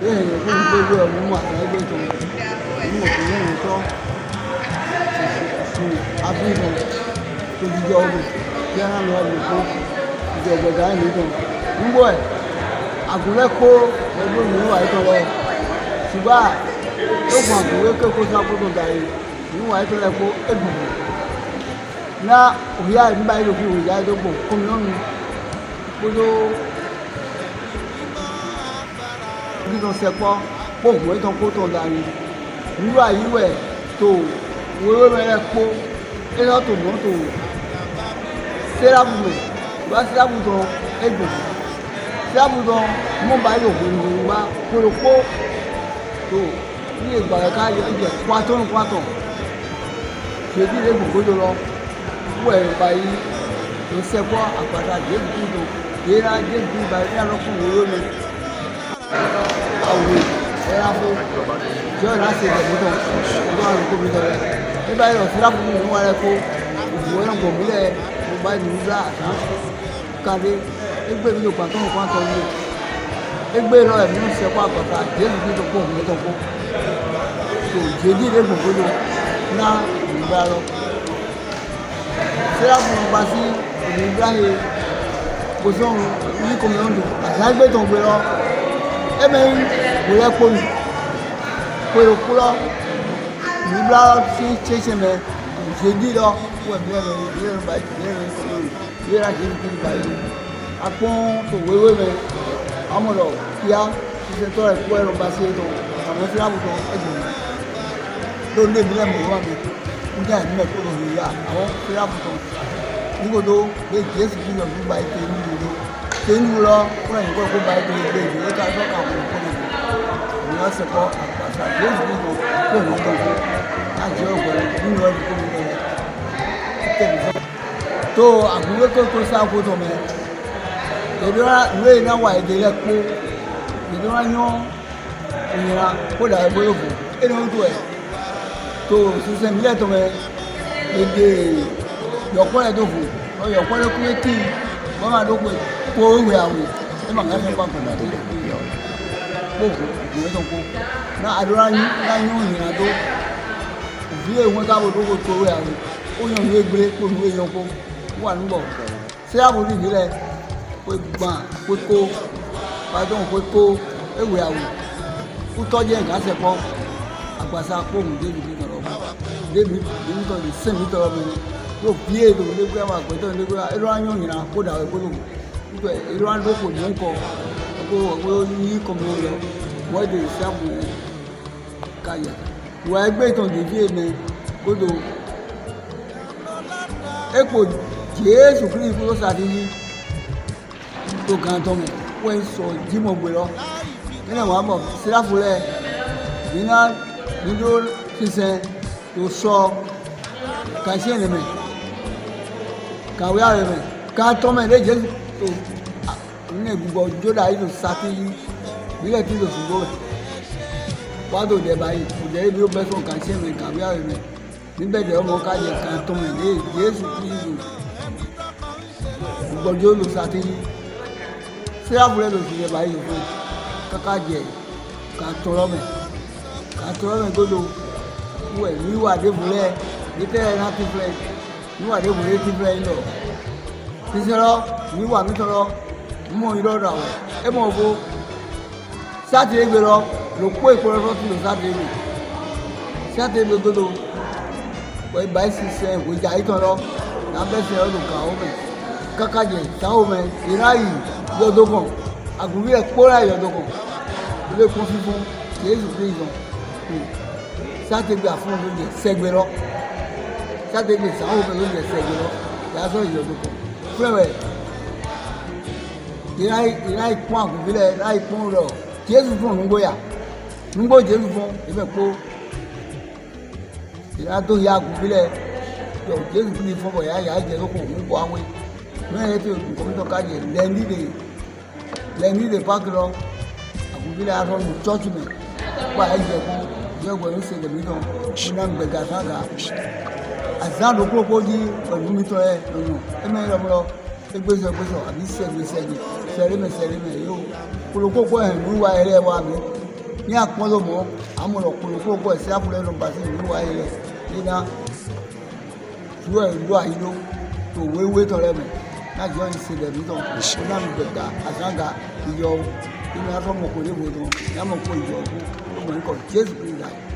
bẹ́ẹ̀ ni fún gbogbo ọ̀hún wà láìpẹ́ tó ní òkú lẹ́yìn tó sùn abúlé tó jíjọ ọdún tí wọ́n lọ lò fún ìjọba ẹ̀mí tó ń bọ̀ ẹ̀ àgùnlẹ̀ kó ẹgbẹ́ mi wà ìtàn lọ ṣùgbọ́n ó kún àgùnlẹ̀ kéko sáko tó dàrí ní wà ìtàn lẹ̀ kó ẹgbùgbù ná òyà nígbà yìí ló fi òyà tó gbò kó mi lọ́nu kótó dídán sẹpọ kóògùn ìtàn kó tó dàrí nígbà yìí wẹ̀ tó wéwé mẹ́rẹ̀ kó ẹ̀rọ tó mọ́ tó sẹ́rábù mẹ́ ìgbà sẹ́rábù tó ẹgbùgbù sẹ́rábù tó mọ́ bá yóò gbòǹgbò wá kólókó tó ní ìgbà rẹ̀ ká yẹ ẹ̀jẹ̀ kwátọ̀ ṣèbí lè gbogbo tó lọ wọ ẹ̀rọ báyìí ló sẹ́kọ́ àgbàdo àjẹ́bùkú tó yẹra àjẹ́bùkú báyìí ní àlọ́kùn wòró mi àwòrán ẹ̀rá fún jọ́ láti ẹ̀jẹ̀ tó ọdún àrùn kó mi lọ́rẹ́ nígbà yìí ọ̀sẹ̀ lápò mi wà rẹ̀ kó òwò ẹ̀rọ gbọ̀ mílẹ̀ mo bá ní ìlú àtàn kàdé ẹgbẹ́ mi ló pàtó nǹkan tó ń lò ẹgbẹ́ lọ ẹ̀mí ń sẹ́kọ́ àgbàdo àjẹ́bùkú tó pọ̀ mi tó kó tó jẹ́dí lè gbogbo lọ ná ìgbà lọ sẹ́ráfù ń gba sí òní ìgbáyé kò sóhun ní kòmíọ́ndù àti àgbẹ̀tàn gbé lọ ẹ̀mẹ́rin kò yẹ kóni pèrò kú lọ nígbà tí ṣẹṣẹ mẹ ìṣèdí lọ fún ẹ̀mí ẹ̀mẹ́ ìrẹ́rìn báyìí ìrẹ́rìn kòmíọ́ndù ìrẹ́rìn àti ìrìn báyìí apọ́n tó wéwé mẹ amọ̀lọ̀ kíá ṣiṣẹ́ tó rẹ̀ kú ẹ̀rọ bá sí ètò àwọn sẹ́ráfù tó ẹ̀gbọ̀n ló lé mi lẹ́mọ̀ wá mi ń dá ìmọ̀ tó lò yá àwọn sẹ́ráfù tó nígbòdo pé jésù kí lọ fún báyìí tó ń lò tó ń lọ fún ẹ̀yìn kọ́ kó báyìí tó ń gbé ìdè ó ká sọ́kà kó kó lè ìyá sẹ́kọ́ àgbàṣà jésù kí lọ fún ẹ̀yìn tó kó láti ọ̀gbọ̀n nínú ẹ̀dùn kó mi lọ tó àgùnwé kó sáko tó mẹ́ ìwé iná wà èdè rẹ̀ kó ìdí wọn yán ìyẹra kó dà ẹgbẹ́ yòókù ẹni wọn tó ẹ̀ tó sísẹ́ mílẹ̀ tó mẹ́ èdè yọ̀pọ̀lẹ̀ tó fò yọ̀pọ̀lẹ̀ kúrẹ́ tí wọ́n máa dókòó kó ìwé àwẹ̀ ẹ máa ń fẹ́ pàpọ̀ dàdé kóòkù ìwé tó kó náà àdúrà yín òyìnbó tó ìdílé ìwọ̀n táwọn tó kó tó ìwé àwẹ̀ ó yàn ìwé gbé kó ìwé yan kó wà níbọ̀ ṣé àbòrí ìdílé kó gbà kó kó pàtó kó kó ìwé àwẹ̀ kó tọ́jú ẹ̀ gàṣẹ̀ pọ̀ àgbàṣà kóòmù débi ní ọ̀rọ̀ débi nítorí lè sẹ́mi tọrọ mi yóò fi èdè nígbà wà pẹ̀tọ́ nígbà ẹ̀rọ ayọ̀ yìnyín kó dà ẹ̀kọ́ lòun nígbà ẹ̀rọ àdókò ní ń kọ́ ọkọ̀ yí kọ́mi lọ wọ́n dé ìṣàbù káyà ìwà ẹgbẹ́ ìtàn dèbí èmi gbọdọ epo jésù kristu ló ṣàdéyí tó kàn tọ́ mi wọ́n ń sọ jímọ̀ gbé lọ nínú àwọn àbọ̀ síráfùlẹ̀ nínú sísẹ tó sọ kàṣẹ́ ẹ̀nẹ̀mẹ̀ kàwé àrẹ̀mẹ̀ ká tọ́mẹ̀ lé jésù tó ní ìgbùgbọ̀ jódà yìí tó ṣàtìyí bílẹ̀ tí lò ṣùgbọ́n rẹ̀ wádò dẹ̀ báyìí òjẹ́ ibi ó bẹ́ sọ kàṣẹ́ ẹ̀mẹ̀ kàwé àrẹ̀mẹ̀ níbẹ̀ dẹ̀ ọmọ kájẹ ká tọ́mẹ̀ lé jésù kristu ìgbọ̀jọ́ lò ṣàtìyí síráfùlẹ̀ lò ṣùgbọ́n báyìí fún kákájẹ ká tọrọmẹ̀ gbọdọ̀ wẹ̀ níwà débùlẹ̀ nítẹ̀rẹ̀ náà ti filẹ̀ níwà débùlẹ̀ ti filẹ̀ ńlọ sísẹ́rọ́ níwà mítọ́rọ́ mọ̀ ìlọ́dọ̀ àwọ̀ ẹ mọ̀ fó sátìrì gbé lọ ló kó ìkọrọ tó ti lò sátìrì gbé gbọdọ̀ wẹ̀ báyìí sísẹ́ ìwòjà ìtàn lọ lábẹ́sẹ̀ ọdún kà ó mẹ́ kákájẹ sáwọ́ mẹ́ ìráyì yọdọ̀kàn àgùnbí ẹ̀ kpọ́ra yọdọ̀kàn ilé kún fífún jésù kristu sátẹgbẹ àfún lóúnjẹ sẹgbẹ lọ sátẹgbẹ sàwọn òfin lóúnjẹ sẹgbẹ lọ yàtọ̀ ìyọdọkọ fúlẹwẹ ìrà ìpọn àgùnfilẹ ìrà ìpọn rẹ jésù fún nùgbóyà nùgbó jésù fún ìfẹ́ kó ìrà tó yà àgùnfilẹ yọ jésù fún mi fún bọ yà jẹ lóko nùgbó àwọn mẹ́rin tó kọmítọ kájẹ lẹni lè pàkì lọ àgùnfilẹ aṣọ nù chọọchì mẹ kó àyẹjẹ fún yọgbọn ní sèlè mi dán múná ń gbẹgà sága àzánù kúròkó di ọdún mi tọ ẹ lọnà ẹmẹ yọmọlọ ẹgbẹsọ àbí sẹgbẹsẹgbẹ sẹrẹmẹ yóò kúròkó kó ẹ ń wá ẹrẹ wa mi ní àpọ́nlọ́mọ́ àmọ̀ràn kòlòkó pọ̀ sí àpòlẹ́ lọ́gbà sí ìlú wáyé rẹ̀ nígbà tí ó ìlú àyíló tó wéwé tọrẹ mẹ́ láti yọ ìṣẹ̀lẹ̀ mi tán ó náà mi gbẹ̀gbà àṣàǹgà ìyọ inú afọ́mọkò níbo tán yàmọ̀ kó ìyọ ọkú ó mọ̀ nípa Jésù Kristi.